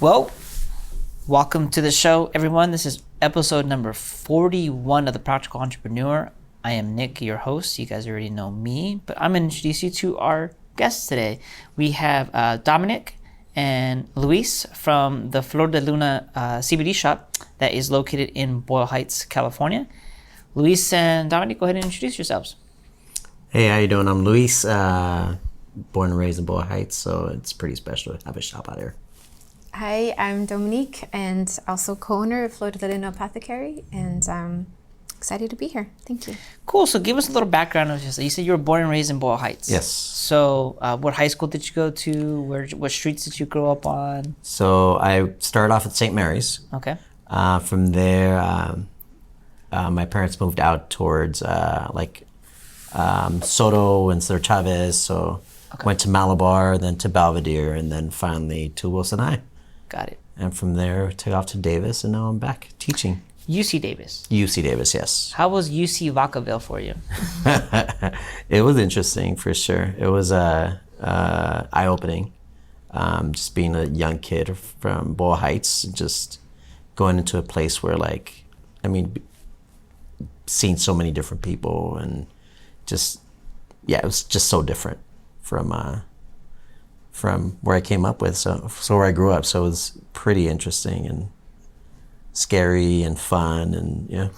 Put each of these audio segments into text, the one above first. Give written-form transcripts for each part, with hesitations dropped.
Well, welcome to the show, everyone. This is episode number 41 of The Practical Entrepreneur. I am Nick, your host. You guys already know me, but I'm going to introduce you to our guests today. We have Dominique and Luis from the Flor de Luna CBD shop that is located in Boyle Heights, California. Luis and Dominique, go ahead and introduce yourselves. Hey, how you doing? I'm Luis, born and raised in Boyle Heights, so it's pretty special to have a shop out here. Hi, I'm Dominique and also co-owner of Flor de Luna Apothecary, and excited to be here. Thank you. Cool. So give us a little background of yourself. You said you were born and raised in Boyle Heights. Yes. So what high school did you go to? What streets did you grow up on? So I started off at St. Mary's. Okay. From there, my parents moved out towards Soto and Sir Chavez. So went to Malabar, then to Belvedere, and then finally to Wilson High. Got it. And from there, took off to Davis, and now I'm back teaching. UC Davis. UC Davis, yes. How was UC Vacaville for you? It was interesting for sure. It was eye-opening. Just being a young kid from Boyle Heights, just going into a place where seeing so many different people and it was just so different from where I came up with. So where I grew up. So it was pretty interesting and scary and fun and yeah.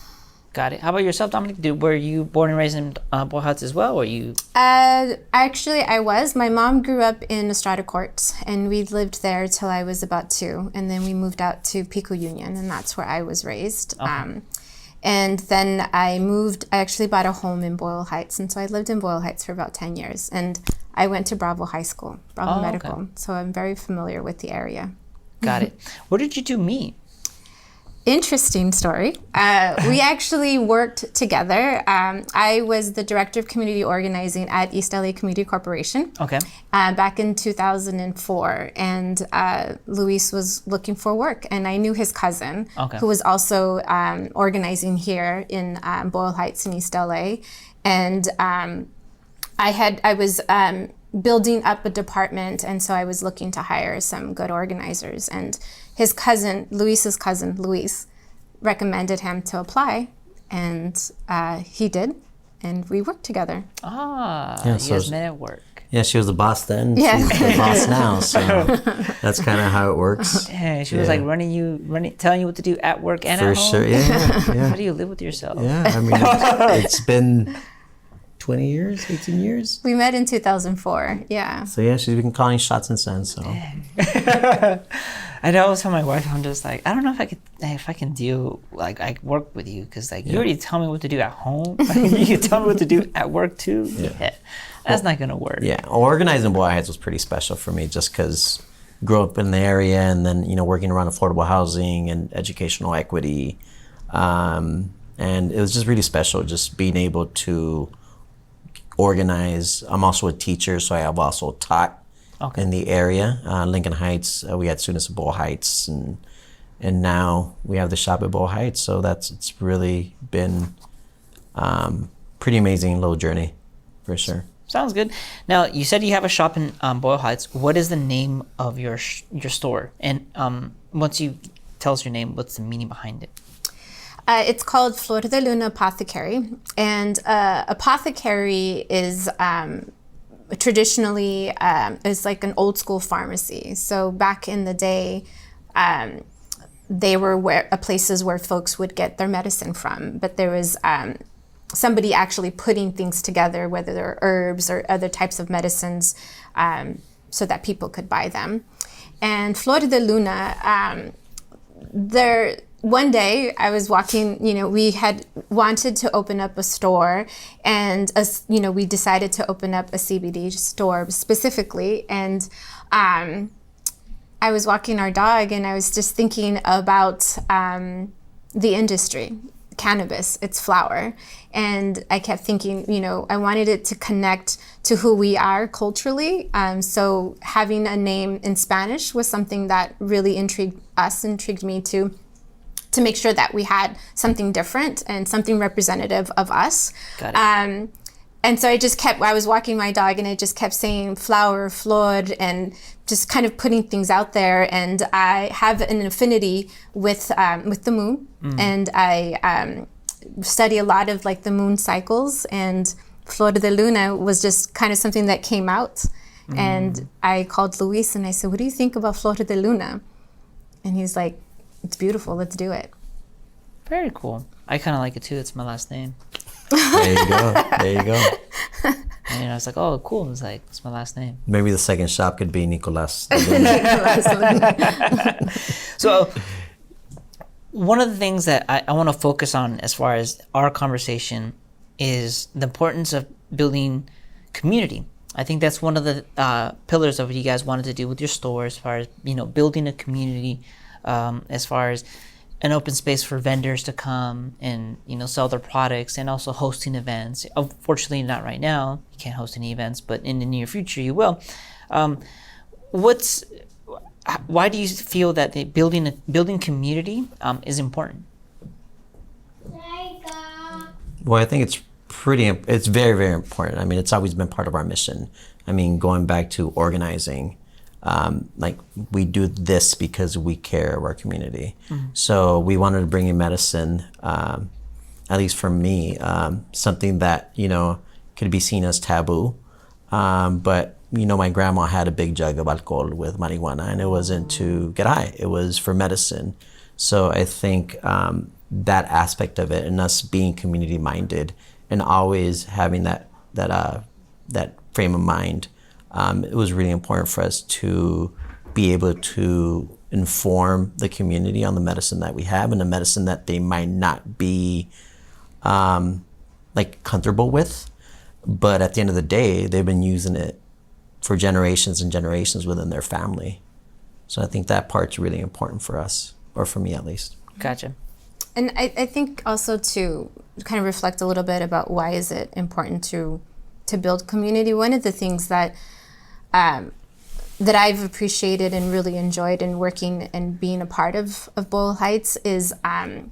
Got it. How about yourself, Dominique? Were you born and raised in Boyle Heights as well, or you? Actually, I was. My mom grew up in Estrada Court, and we lived there till I was about 2, and then we moved out to Pico Union, and that's where I was raised. Okay. And then I moved. I actually bought a home in Boyle Heights, and so I lived in Boyle Heights for about 10 years. And I went to Bravo High School, Bravo Medical, okay. so I'm very familiar with the area. Got it. Where did you two meet? Interesting story. We actually worked together. I was the director of community organizing at East LA Community Corporation. Okay. Back in 2004, and Luis was looking for work, and I knew his cousin, who was also organizing here in Boyle Heights in East LA, and I was building up a department, and so I was looking to hire some good organizers, and his cousin, Luis's cousin, Luis, recommended him to apply, and he did, and we worked together. You guys met at work. Yeah, she was the boss then. Yes. She's the boss now, so that's kind of how it works. Yeah, she was like telling you what to do at work and For at home. sure, yeah. How do you live with yourself? Yeah, I mean, it's been 20 years, 18 years. We met in 2004, yeah. So yeah, she's been calling shots since then, so. I know I was telling my wife, I'm just like, I don't know if I can deal, I work with you, because you already tell me what to do at home. You tell me what to do at work too. Yeah. That's not gonna work. Yeah, organizing Boyle Heights was pretty special for me, just because grew up in the area and then working around affordable housing and educational equity, and it was just really special, just being able to organize. I'm also a teacher, so I have also taught in the area. Lincoln Heights, we had students at Boyle Heights, and now we have the shop at Boyle Heights. So it's really been pretty amazing little journey, for sure. Sounds good. Now, you said you have a shop in Boyle Heights. What is the name of your store? And once you tell us your name, what's the meaning behind it? It's called Flor de Luna Apothecary, and apothecary is traditionally is like an old school pharmacy. So back in the day, they were places where folks would get their medicine from, but there was somebody actually putting things together, whether they're herbs or other types of medicines, so that people could buy them. And Flor de Luna, one day I was walking, we had wanted to open up a store, and we decided to open up a CBD store specifically. And I was walking our dog, and I was just thinking about the industry. Cannabis, it's flower. And I kept thinking, I wanted it to connect to who we are culturally. So having a name in Spanish was something that really intrigued me to make sure that we had something different and something representative of us. Got it. And so I was walking my dog and it just kept saying flower, flor, and just kind of putting things out there. And I have an affinity with the moon. And I study a lot of like the moon cycles, and Flor de Luna was just kind of something that came out. And I called Luis and I said, what do you think about Flor de Luna? And he's like, it's beautiful, let's do it. Very cool. I kind of like it too. It's my last name. There you go. There you go. And I was like, oh, cool. It's like, it's my last name. Maybe the second shop could be Nicolas. So one of the things that I want to focus on as far as our conversation is the importance of building community. I think that's one of the pillars of what you guys wanted to do with your store, as far as, building a community, as far as an open space for vendors to come and, sell their products, and also hosting events. Unfortunately, not right now. You can't host any events, but in the near future you will. Why do you feel that building community is important? Well, I think it's very, very important. I mean, it's always been part of our mission. I mean, going back to organizing, like we do this because we care of our community. So we wanted to bring in medicine, at least for me, something that, could be seen as taboo. But, my grandma had a big jug of alcohol with marijuana, and it wasn't to get high. It was for medicine. So I think that aspect of it, and us being community minded and always having that frame of mind, it was really important for us to be able to inform the community on the medicine that we have, and the medicine that they might not be comfortable with. But at the end of the day, they've been using it for generations and generations within their family. So I think that part's really important for us, or for me at least. Gotcha. And I think also to kind of reflect a little bit about why is it important to build community. One of the things that I've appreciated and really enjoyed in working and being a part of Boyle Heights is how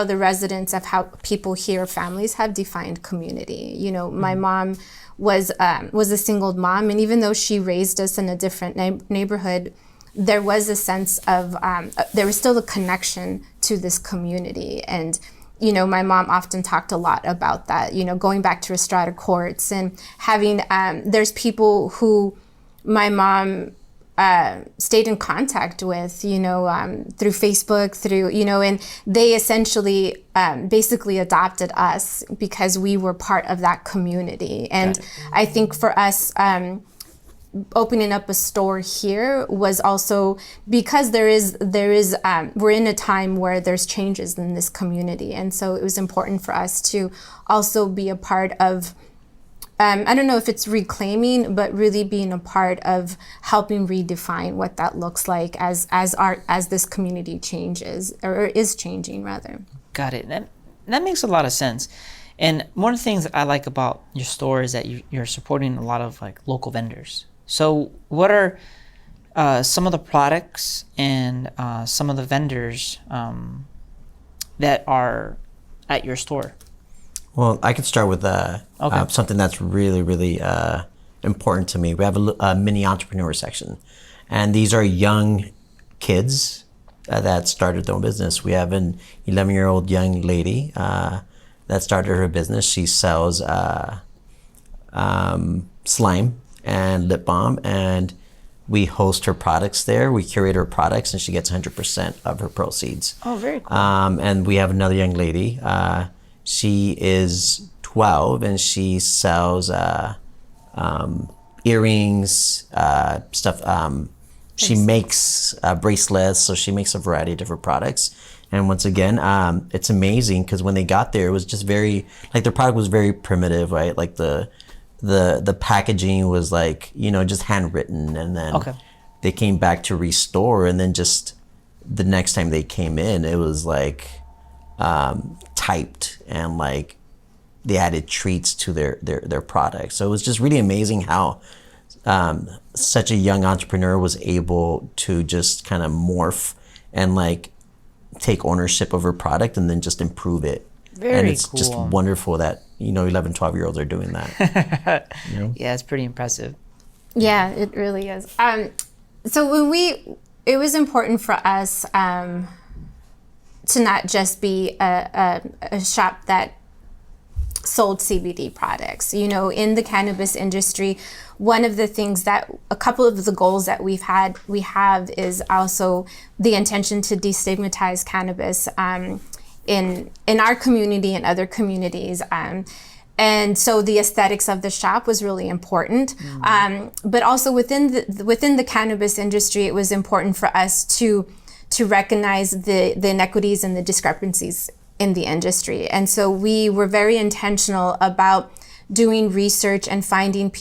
the residents, of how people here, families have defined community. My mom was a single mom, and even though she raised us in a different neighborhood, there was a sense of, there was still a connection to this community. And, my mom often talked a lot about that, going back to Estrada courts and having, there's people who my mom stayed in contact with, through Facebook, and they essentially basically adopted us because we were part of that community. And I think for us, opening up a store here was also because there is we're in a time where there's changes in this community, and so it was important for us to also be a part of I don't know if it's reclaiming, but really being a part of helping redefine what that looks like as this community changes, or is changing rather. Got it. That makes a lot of sense. And one of the things that I like about your store is that you're supporting a lot of local vendors. So what are some of the products and some of the vendors that are at your store? Well, I could start with something that's really, really important to me. We have a mini entrepreneur section, and these are young kids that started their own business. We have an 11-year-old young lady that started her business. She sells slime and lip balm, and we host her products there. We curate her products, and she gets 100% of her proceeds. Oh, very cool. And we have another young lady. She is 12, and she sells earrings, stuff. She makes bracelets, so she makes a variety of different products. And once again, it's amazing because when they got there, it was just very, their product was very primitive, right? Like the packaging was just handwritten, and then they came back to restore, and then just the next time they came in, it was typed, and they added treats to their product. So it was just really amazing how such a young entrepreneur was able to just kind of morph and take ownership of her product and then just improve it. Very and it's cool. just wonderful that 11, 12-year-olds are doing that. Yeah, it's pretty impressive. Yeah, it really is. So it was important for us to not just be a shop that sold CBD products. In the cannabis industry, one of the things a couple of the goals that we have is also the intention to destigmatize cannabis in our community and other communities. And so the aesthetics of the shop was really important. But also within the cannabis industry, it was important for us to recognize the inequities and the discrepancies in the industry. And so we were very intentional about doing research and finding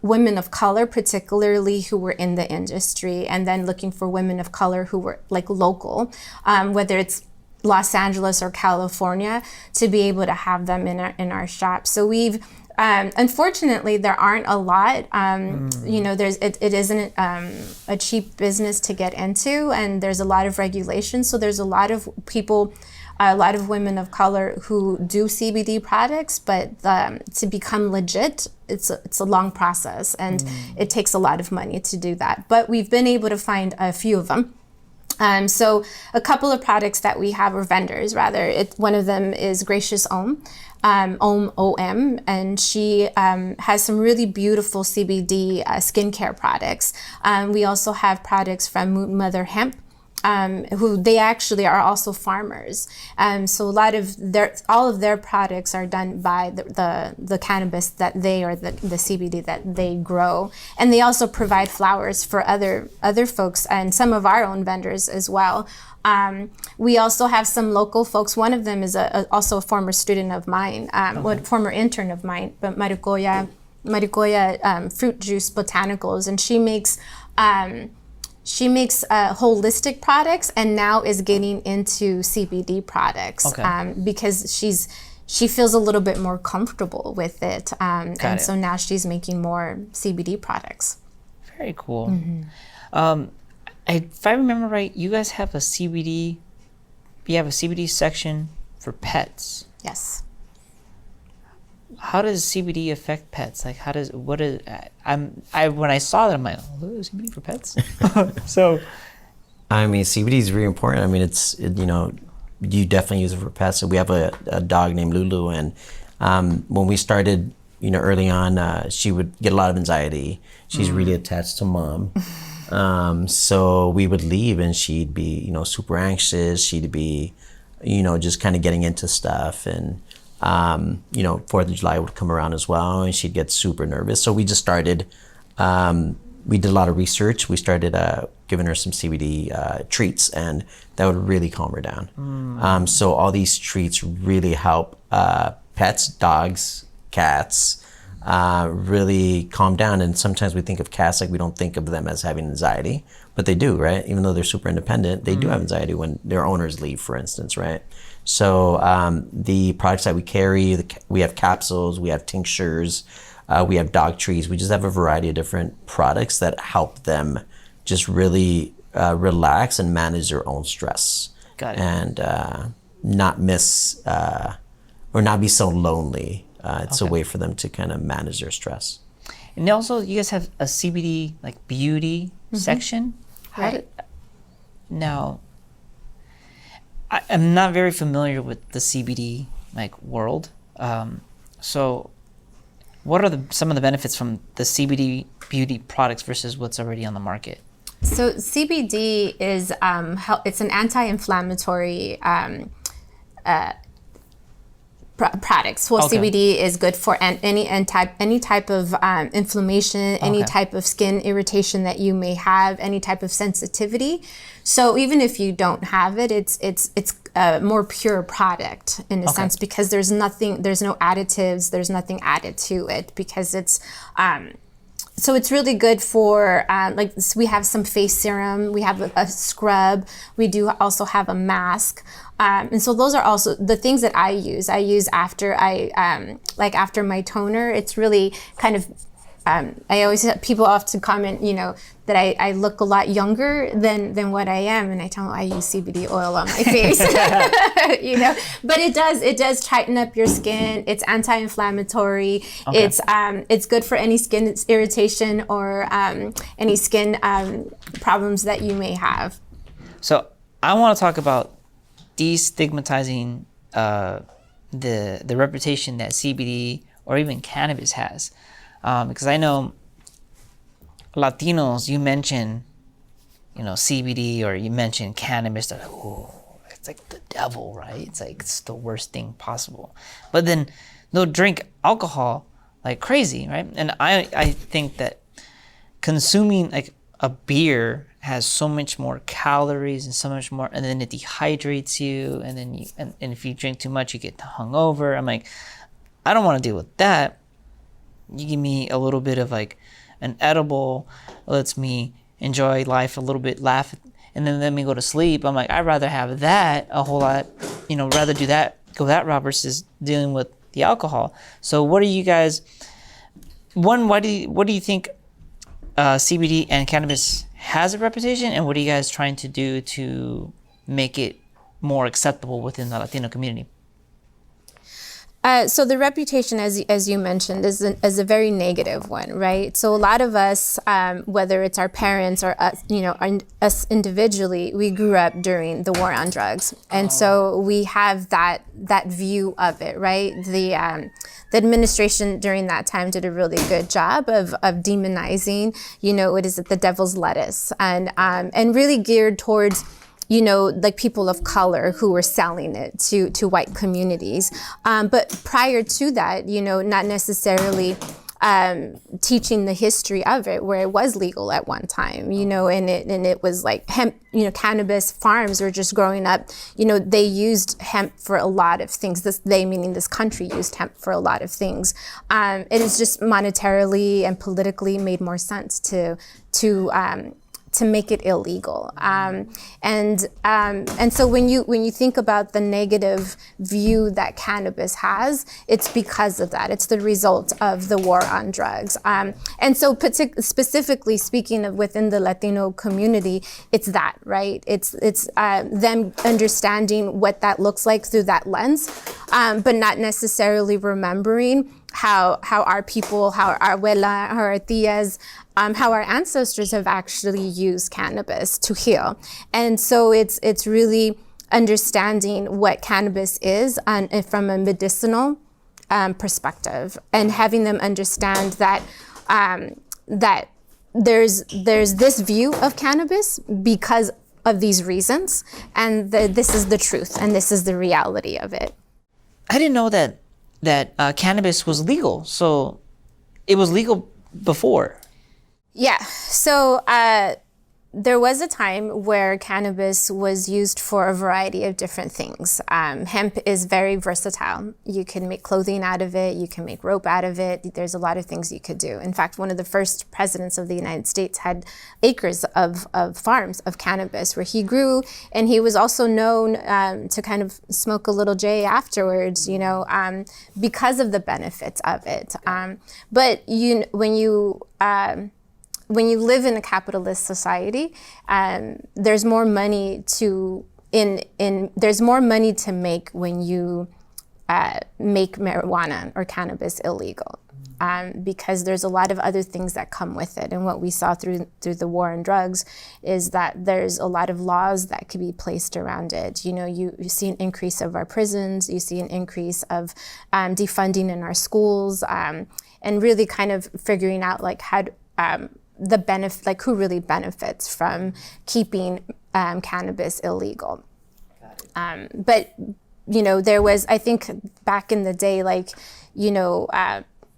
women of color, particularly who were in the industry, and then looking for women of color who were like local, whether it's Los Angeles or California, to be able to have them in our shop. So we've unfortunately there aren't a lot. It isn't a cheap business to get into, and there's a lot of regulations. So there's a lot of people, a lot of women of color who do CBD products, but to become legit, it's a long process, and it takes a lot of money to do that. But we've been able to find a few of them. So a couple of products that we have, or vendors rather, one of them is Gracious Om, OM, and she has some really beautiful CBD skincare products. We also have products from Moon Mother Hemp, who they actually are also farmers. So a lot of all of their products are done by the cannabis that they, or the CBD that they grow. And they also provide flowers for other folks and some of our own vendors as well. We also have some local folks. One of them is also a former student of mine, former intern of mine, but Maricoya Fruit Juice Botanicals, and she makes holistic products, and now is getting into CBD products because she feels a little bit more comfortable with it. So now she's making more CBD products. Very cool. If I remember right, you guys have a CBD section for pets. Yes. How does CBD affect pets? Like, when I saw that, I'm like, oh, CBD for pets? So, I mean, CBD is really important. I mean, you definitely use it for pets. So we have a dog named Lulu, and when we started, early on, she would get a lot of anxiety. She's really attached to mom. So we would leave, and she'd be, super anxious. She'd be, just kind of getting into stuff, and 4th of July would come around as well, and she'd get super nervous. So we just started, we did a lot of research. We started giving her some CBD treats, and that would really calm her down. So all these treats really help pets, dogs, cats, really calm down. And sometimes we think of cats like we don't think of them as having anxiety, but they do, right? Even though they're super independent, they do have anxiety when their owners leave, for instance, right? So the products that we carry, we have capsules, we have tinctures, we have dog treats. We just have a variety of different products that help them just really relax and manage their own stress. Got it. And not miss or not be so lonely. It's a way for them to kind of manage their stress. And also, you guys have a CBD like beauty section. Now, I'm not very familiar with the CBD world. So, what are some of the benefits from the CBD beauty products versus what's already on the market? So CBD is it's an anti-inflammatory products. Well, CBD is good for any type of inflammation, any type of skin irritation that you may have, any type of sensitivity. So even if you don't have it, it's a more pure product in a sense, because there's no additives, there's nothing added to it, because it's so it's really good for we have some face serum, we have a scrub, we do also have a mask. And so those are also the things that I use after after my toner. It's really kind of I always people often comment, that I look a lot younger than what I am, and I tell them I use CBD oil on my face, But it does tighten up your skin. It's anti-inflammatory. Okay. It's good for any skin irritation or any skin problems that you may have. So I want to talk about destigmatizing the reputation that CBD or even cannabis has, because I know Latinos, you mention, CBD or you mention cannabis, they're like, oh, it's like the devil, right? It's like it's the worst thing possible. But then they'll drink alcohol like crazy, right? And I think that consuming like a beer has so much more calories and so much more, and then it dehydrates you, and then and if you drink too much, you get hungover. I'm like, I don't want to deal with that. You give me a little bit of like an edible, lets me enjoy life a little bit, laugh, and then let me go to sleep. I'm like, I'd rather have that a whole lot, rather do that, go that route versus dealing with the alcohol. So what are you guys, what do you think CBD and cannabis has a reputation, and what are you guys trying to do to make it more acceptable within the Latino community? So the reputation, as you mentioned, is a very negative one, right? So a lot of us, whether it's our parents or us, us individually, we grew up during the war on drugs, and so we have that view of it, right? The administration during that time did a really good job of demonizing, what is it, the devil's lettuce, and really geared towards like people of color who were selling it to white communities. But prior to that, not necessarily teaching the history of it, where it was legal at one time, and it was like hemp, cannabis farms were just growing up. They used hemp for a lot of things. They meaning this country used hemp for a lot of things. It is just monetarily and politically made more sense to make it illegal, and so when you think about the negative view that cannabis has, it's because of that. It's the result of the war on drugs, and so specifically speaking of within the Latino community, it's that, right? It's them understanding what that looks like through that lens, but not necessarily remembering how our people, how our abuela, how our tias, how our ancestors have actually used cannabis to heal. And so it's really understanding what cannabis is from a medicinal perspective, and having them understand that that there's this view of cannabis because of these reasons, and this is the truth, and this is the reality of it. I didn't know that cannabis was legal. So it was legal before. Yeah. So there was a time where cannabis was used for a variety of different things. Hemp is very versatile. You can make clothing out of it. You can make rope out of it. There's a lot of things you could do. In fact, one of the first presidents of the United States had acres of farms of cannabis where he grew, and he was also known to kind of smoke a little J afterwards, because of the benefits of it. But when you live in a capitalist society, there's more money to make when you make marijuana or cannabis illegal, because there's a lot of other things that come with it. And what we saw through the war on drugs is that there's a lot of laws that could be placed around it. You see an increase of our prisons, you see an increase of defunding in our schools, and really kind of figuring out like how the benefit, like who really benefits from keeping cannabis illegal. But there was, I think back in the day,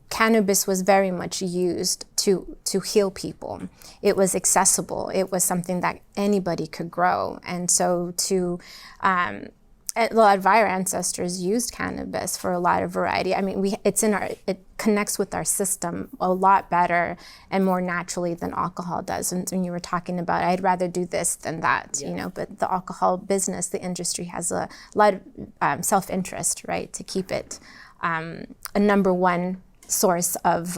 cannabis was very much used to heal people. It was accessible. It was something that anybody could grow, and so a lot of our ancestors used cannabis for a lot of variety. I mean, it connects with our system a lot better and more naturally than alcohol does. And when you were talking about, I'd rather do this than that, but the alcohol business, the industry has a lot of self-interest, right, to keep it a number one source of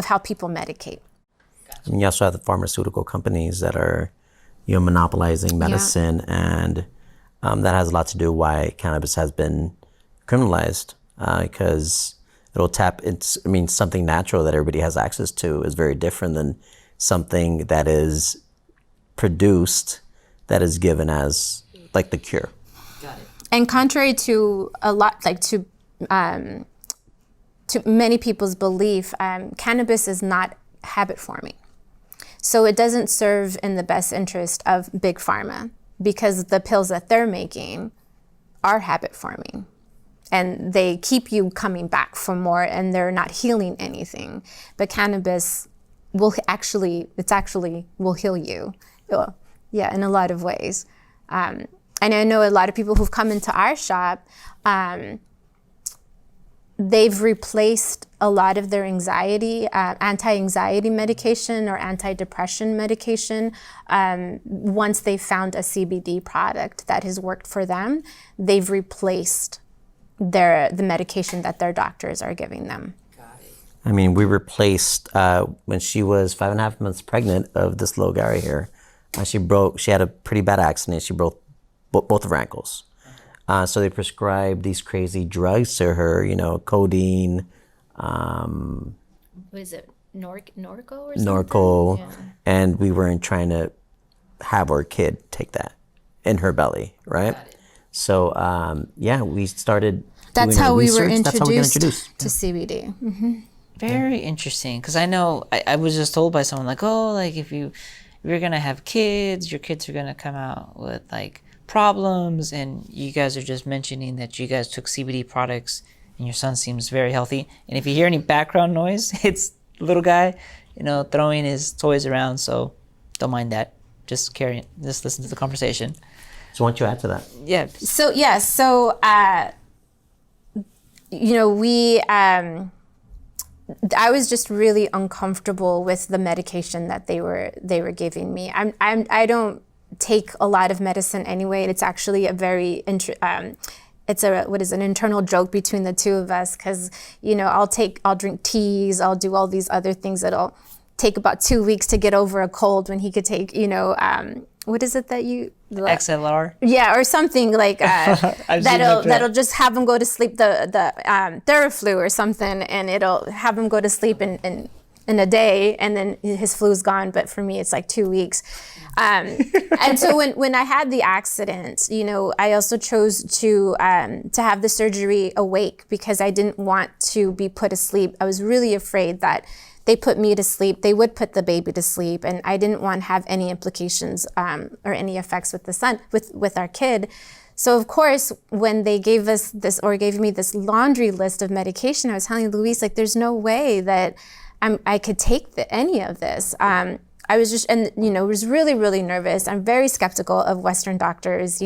how people medicate. I mean, you also have the pharmaceutical companies that are, monopolizing medicine, and that has a lot to do why cannabis has been criminalized, because it'll tap. Something natural that everybody has access to is very different than something that is produced, that is given as like the cure. Got it. And contrary to to many people's belief, cannabis is not habit forming. So it doesn't serve in the best interest of big pharma, because the pills that they're making are habit forming. And they keep you coming back for more, and they're not healing anything. But cannabis will actually heal you. Yeah, in a lot of ways. And I know a lot of people who've come into our shop, they've replaced a lot of their anxiety, anti-anxiety medication or anti-depression medication. Once they found a CBD product that has worked for them, they've replaced the medication that their doctors are giving them. Got it. I mean, we replaced, when she was 5.5 months pregnant of this little guy right here, she had a pretty bad accident. She broke both of her ankles. So they prescribed these crazy drugs to her, codeine. Was it Norco or something? Norco. Yeah. And we weren't trying to have our kid take that in her belly, right? So, we started That's doing how our we were research. That's how we got introduced to CBD. Mm-hmm. Very interesting, because I know I was just told by someone like, oh, like if you're gonna have kids, your kids are gonna come out with like problems, and you guys are just mentioning that you guys took CBD products and your son seems very healthy. And if you hear any background noise, it's the little guy, throwing his toys around, so don't mind that. Just listen to the conversation. So why don't you add to that? Yeah. I was just really uncomfortable with the medication that they were giving me. I don't take a lot of medicine anyway. It's actually an internal joke between the two of us, because I'll drink teas, I'll do all these other things that'll take about 2 weeks to get over a cold, when he could take what is it that you XLR? Yeah, or something like that'll just have him go to sleep, the Theraflu or something, and it'll have him go to sleep in a day, and then his flu's gone. But for me, it's like 2 weeks. And so when I had the accident, I also chose to have the surgery awake, because I didn't want to be put asleep. I was really afraid that they put me to sleep, they would put the baby to sleep, and I didn't want to have any implications or any effects with our kid. So of course, when they gave me this laundry list of medication, I was telling Luis, like, there's no way that I could take any of this. I was just, was really, really nervous. I'm very skeptical of Western doctors.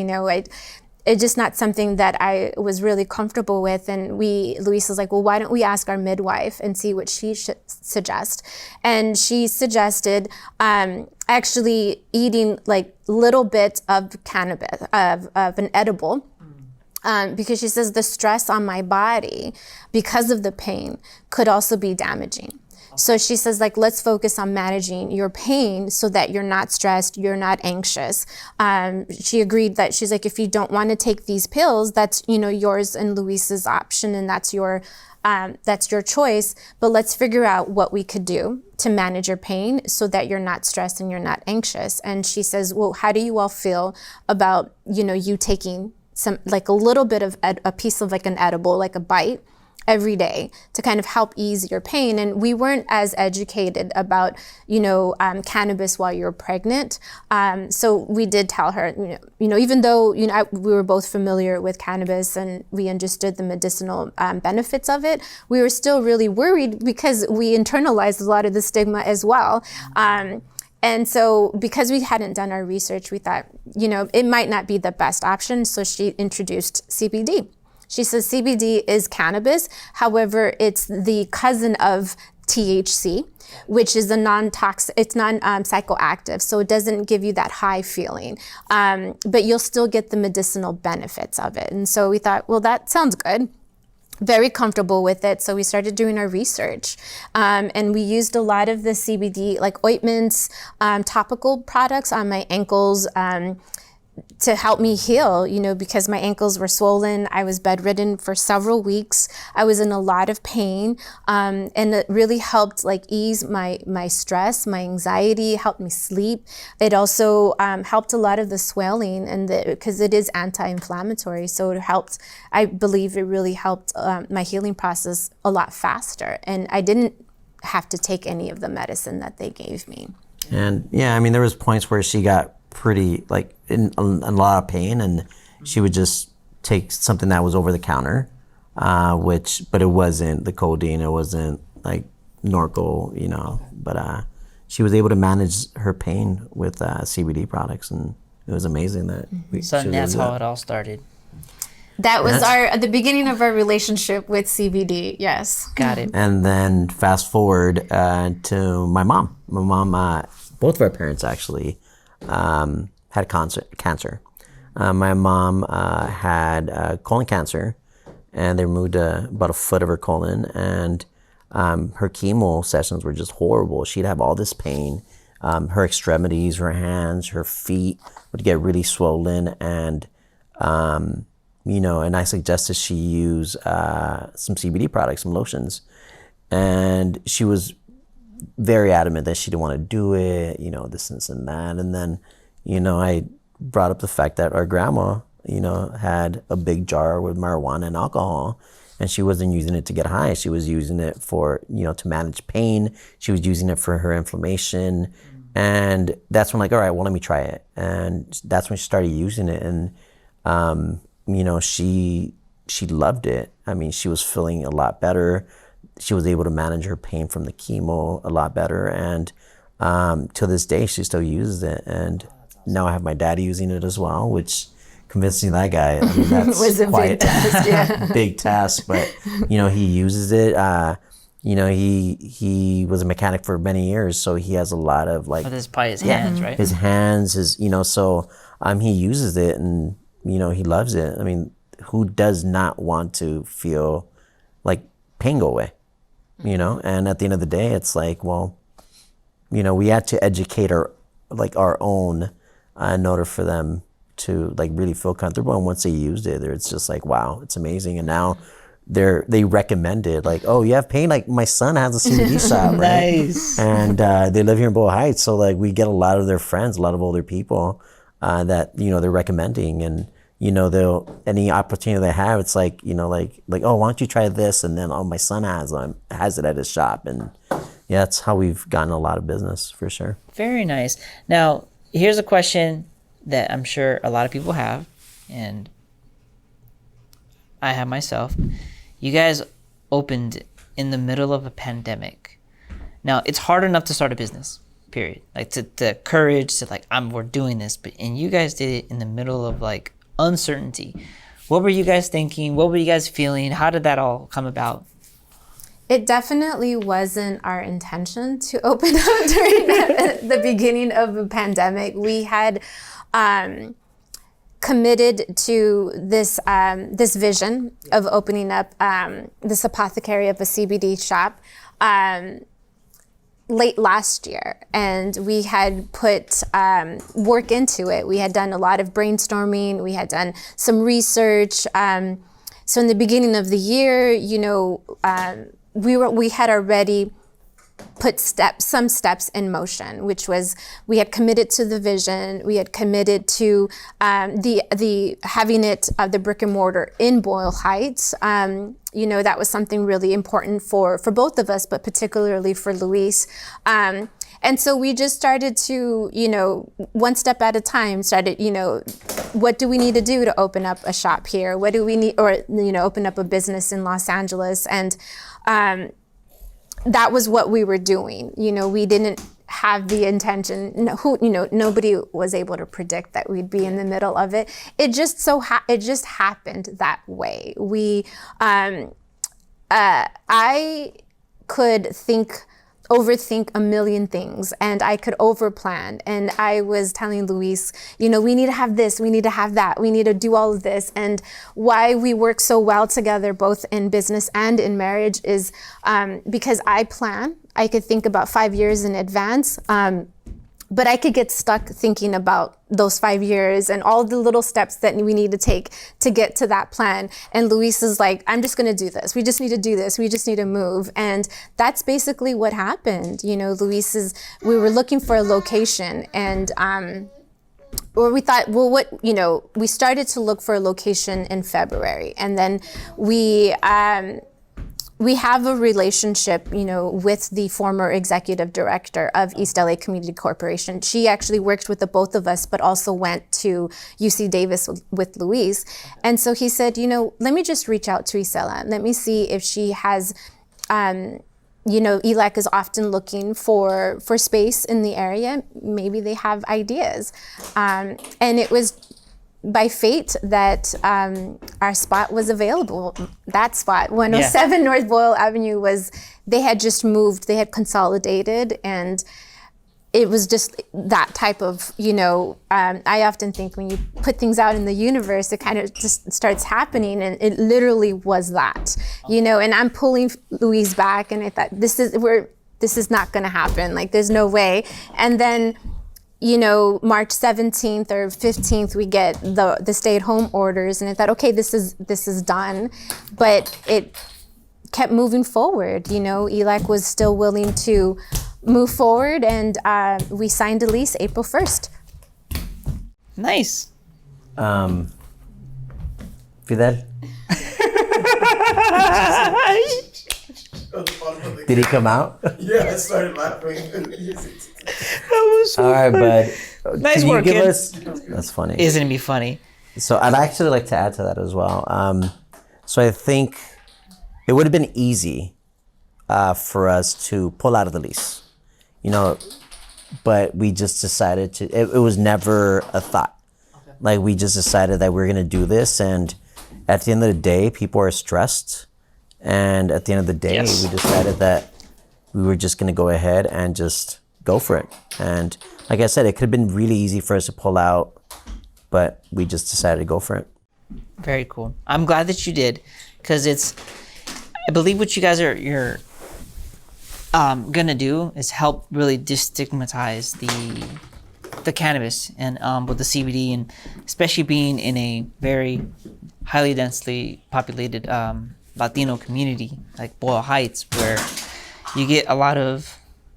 It's just not something that I was really comfortable with. And Luis was like, well, why don't we ask our midwife and see what she should suggest? And she suggested actually eating like little bits of cannabis, of an edible. Because she says the stress on my body because of the pain could also be damaging. So she says, like, let's focus on managing your pain so that you're not stressed, you're not anxious. She agreed that she's like, if you don't want to take these pills, that's, yours and Luis's option, and that's your choice. But let's figure out what we could do to manage your pain so that you're not stressed and you're not anxious. And she says, well, how do you all feel about, you taking some, like a little bit of a piece of like an edible, like a bite, every day to kind of help ease your pain? And we weren't as educated about, cannabis while you're pregnant. So we did tell her, even though, we were both familiar with cannabis and we understood the medicinal benefits of it, we were still really worried because we internalized a lot of the stigma as well. And so because we hadn't done our research, we thought, it might not be the best option. So she introduced CBD. She says CBD is cannabis. However, it's the cousin of THC, which is a non-toxic, it's non-psychoactive. So it doesn't give you that high feeling, but you'll still get the medicinal benefits of it. And so we thought, well, that sounds good. very comfortable with it. So we started doing our research, and we used a lot of the CBD, like ointments, topical products on my ankles, to help me heal, because my ankles were swollen. I was bedridden for several weeks. I was in a lot of pain, and it really helped ease my stress, my anxiety, helped me sleep. It also helped a lot of the swelling, and because it is anti-inflammatory, so it helped. I believe it really helped my healing process a lot faster, and I didn't have to take any of the medicine that they gave me. And there was points where she got pretty in a lot of pain, and she would just take something that was over the counter, but it wasn't the codeine, it wasn't Norco, but she was able to manage her pain with CBD products, and it was amazing that So that's how it all started. That was the beginning of our relationship with CBD. Yes. Got it. And then fast forward to my mom. My mom, both of our parents actually had cancer. My mom had colon cancer, and they removed about a foot of her colon, and her chemo sessions were just horrible. She'd have all this pain. Her extremities, her hands, her feet would get really swollen, and and I suggested she use some CBD products, some lotions, and she was very adamant that she didn't want to do it, this and that. And then, I brought up the fact that our grandma, had a big jar with marijuana and alcohol, and she wasn't using it to get high. She was using it for, to manage pain. She was using it for her inflammation. And that's when all right, well, let me try it. And that's when she started using it. And, she loved it. She was feeling a lot better. She was able to manage her pain from the chemo a lot better, and to this day she still uses it. And now I have my dad using it as well, which convincing that guy, that's was a quite big task, yeah. big task. But he uses it. He was a mechanic for many years, so he has a lot of But it's probably his hands, right? his hands, so he uses it, and he loves it. Who does not want to feel pain go away? And at the end of the day, it's we had to educate our own in order for them to really feel comfortable. And once they used it, it's just wow, it's amazing. And now they recommend it, oh, you have pain, my son has a CBD shop, right? Nice. And they live here in Boyle Heights, so we get a lot of their friends, a lot of older people that they're recommending. And they'll, any opportunity they have, it's oh, why don't you try this? And then, oh, my son has it at his shop. And yeah, that's how we've gotten a lot of business, for sure. Very nice. Now, here's a question that I'm sure a lot of people have, and I have myself. You guys opened in the middle of a pandemic. Now, it's hard enough to start a business, period. The courage to we're doing this, and you guys did it in the middle of uncertainty. What were you guys thinking? What were you guys feeling? How did that all come about? It definitely wasn't our intention to open up during the beginning of the pandemic. We had committed to this this vision of opening up this apothecary of a CBD shop late last year, and we had put work into it. We had done a lot of brainstorming. We had done some research. So in the beginning of the year, we had already put some steps in motion, which was we had committed to the vision. We had committed to the having it the brick and mortar in Boyle Heights. That was something really important for both of us, but particularly for Luis. And so we just started to, one step at a time, what do we need to do to open up a shop here? What do we need, or, open up a business in Los Angeles? And that was what we were doing. We didn't have the intention, nobody was able to predict that we'd be in the middle of it. It just it just happened that way. I could think overthink a million things, and I could overplan. And I was telling Luis, you know, we need to have this, we need to have that, we need to do all of this. And why we work so well together, both in business and in marriage, is because I plan. I could think about 5 years in advance. But I could get stuck thinking about those 5 years and all the little steps that we need to take to get to that plan. And Luis is like, I'm just going to do this. We just need to do this. We just need to move. And that's basically what happened. You know, we were looking for a location, and or we thought, well, we started to look for a location in February. And then we have a relationship, you know, with the former executive director of East LA Community Corporation. She actually worked with the both of us, but also went to UC Davis with Luis. And so he said, you know, let me just reach out to Isela. Let me see if she has, you know, ELAC is often looking for space in the area. Maybe they have ideas. And it was by fate that our spot was available. That spot, 107 North Boyle Avenue, they had just moved, they had consolidated, and it was just that type of, you know, I often think when you put things out in the universe, it kind of just starts happening, and it literally was that, you know. And I'm pulling Luis back, and I thought, this is not gonna happen, like there's no way. And then, you know, March 17th or 15th, we get the stay-at-home orders, and I thought, okay, this is done. But it kept moving forward. You know, ELAC was still willing to move forward, and we signed a lease April 1st. Nice. Fidel? Did he come out? Yeah, I started laughing. That was so All right, funny. bud. Nice Can work, you give kid. us? That's funny. Isn't it be funny? So I'd actually like to add to that as well. So I think it would have been easy for us to pull out of the lease, you know, but we just decided to. It was never a thought. Okay. Like, we just decided that we were gonna do this, and at the end of the day, people are stressed, and at the end of the day, we decided that we were just gonna go ahead and just go for it. And like I said, it could have been really easy for us to pull out, but we just decided to go for it. Very cool. I'm glad that you did, because I believe what you guys you're gonna do is help really destigmatize the cannabis and with the CBD, and especially being in a very highly densely populated Latino community like Boyle Heights, where you get a lot of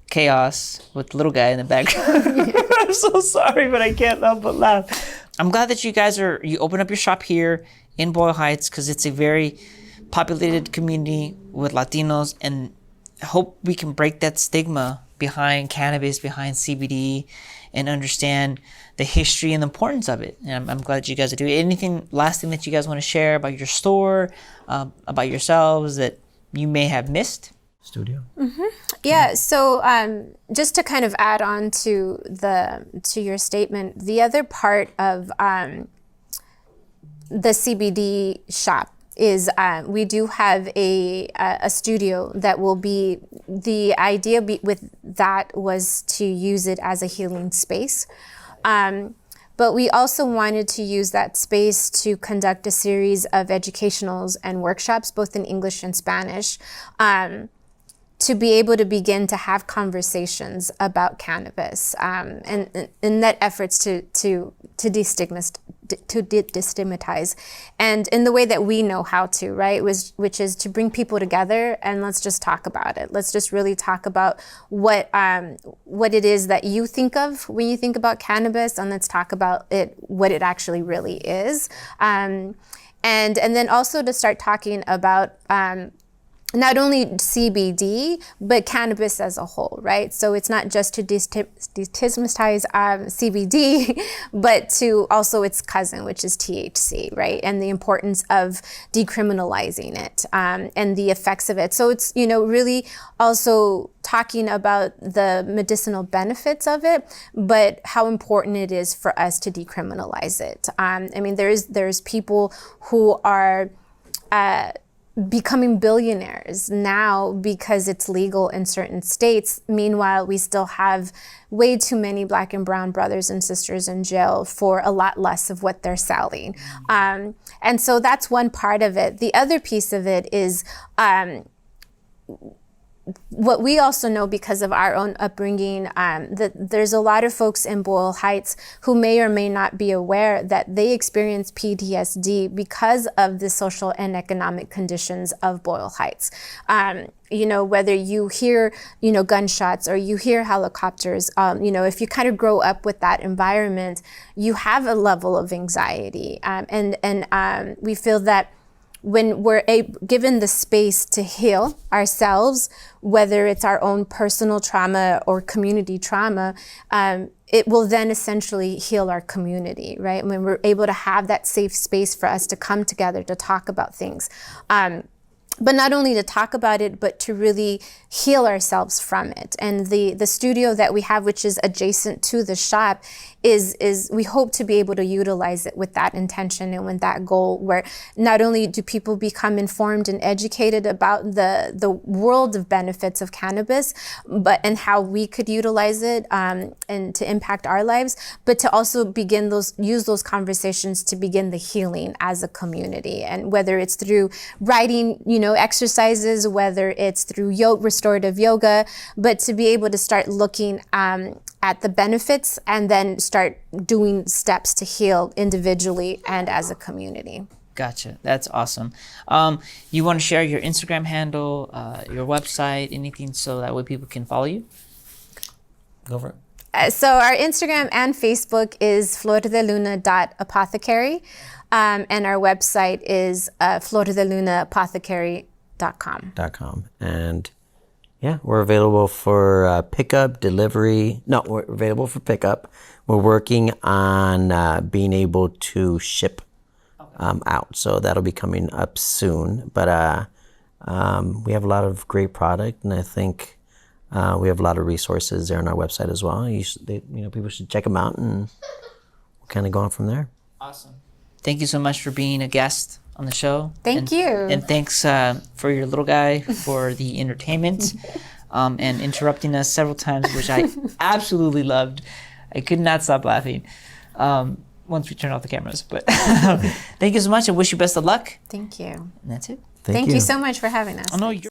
chaos with the little guy in the background. I'm so sorry, but I can't help but laugh. I'm glad that you guys you open up your shop here in Boyle Heights, because it's a very populated community with Latinos, and hope we can break that stigma behind cannabis, behind CBD, and understand the history and the importance of it. And I'm glad that you guys are doing it. Last thing that you guys want to share about your store, about yourselves that you may have missed? Studio. Mm-hmm. Yeah. So just to kind of add on to your statement, the other part of the CBD shop is we do have a studio that will be, the idea with that was to use it as a healing space. But we also wanted to use that space to conduct a series of educationals and workshops, both in English and Spanish, to be able to begin to have conversations about cannabis, and in that efforts to destigmatize, and in the way that we know how to, right? Which is to bring people together, and let's just talk about it. Let's just really talk about what it is that you think of when you think about cannabis, and let's talk about it, what it actually really is, and then also to start talking about not only CBD, but cannabis as a whole, right? So it's not just to destigmatize CBD, but to also its cousin, which is THC, right? And the importance of decriminalizing it, and the effects of it. So it's, really also talking about the medicinal benefits of it, but how important it is for us to decriminalize it. There's people who are becoming billionaires now because it's legal in certain states. Meanwhile, we still have way too many Black and brown brothers and sisters in jail for a lot less of what they're selling. And so that's one part of it. The other piece of it is what we also know because of our own upbringing, that there's a lot of folks in Boyle Heights who may or may not be aware that they experience PTSD because of the social and economic conditions of Boyle Heights. You know, whether you hear, you know, gunshots or you hear helicopters, you know, if you kind of grow up with that environment, you have a level of anxiety. And we feel that when we're given the space to heal ourselves, whether it's our own personal trauma or community trauma, it will then essentially heal our community, right? When we're able to have that safe space for us to come together to talk about things. But not only to talk about it, but to really heal ourselves from it. And the studio that we have, which is adjacent to the shop, is we hope to be able to utilize it with that intention and with that goal, where not only do people become informed and educated about the world of benefits of cannabis, and how we could utilize it and to impact our lives, but to also use those conversations to begin the healing as a community. And whether it's through writing, you know, exercises, whether it's through restorative yoga, but to be able to start looking at the benefits and then start doing steps to heal individually and as a community. Gotcha. That's awesome. You want to share your Instagram handle, your website, anything, so that way people can follow you? Go for it. So our Instagram and Facebook is flordeluna.apothecary, and our website is flordelunaapothecary.com. And yeah, we're available for pickup, delivery. No, we're available for pickup. We're working on being able to ship out. So that'll be coming up soon. But we have a lot of great product, and I think we have a lot of resources there on our website as well. People should check them out, and we'll kind of go on from there. Awesome. Thank you so much for being a guest on the show. Thank you. And thanks for your little guy for the entertainment and interrupting us several times, which I absolutely loved. I could not stop laughing once we turned off the cameras. But thank you so much. I wish you best of luck. Thank you. And that's it. Thank you so much for having us. Oh, no, you're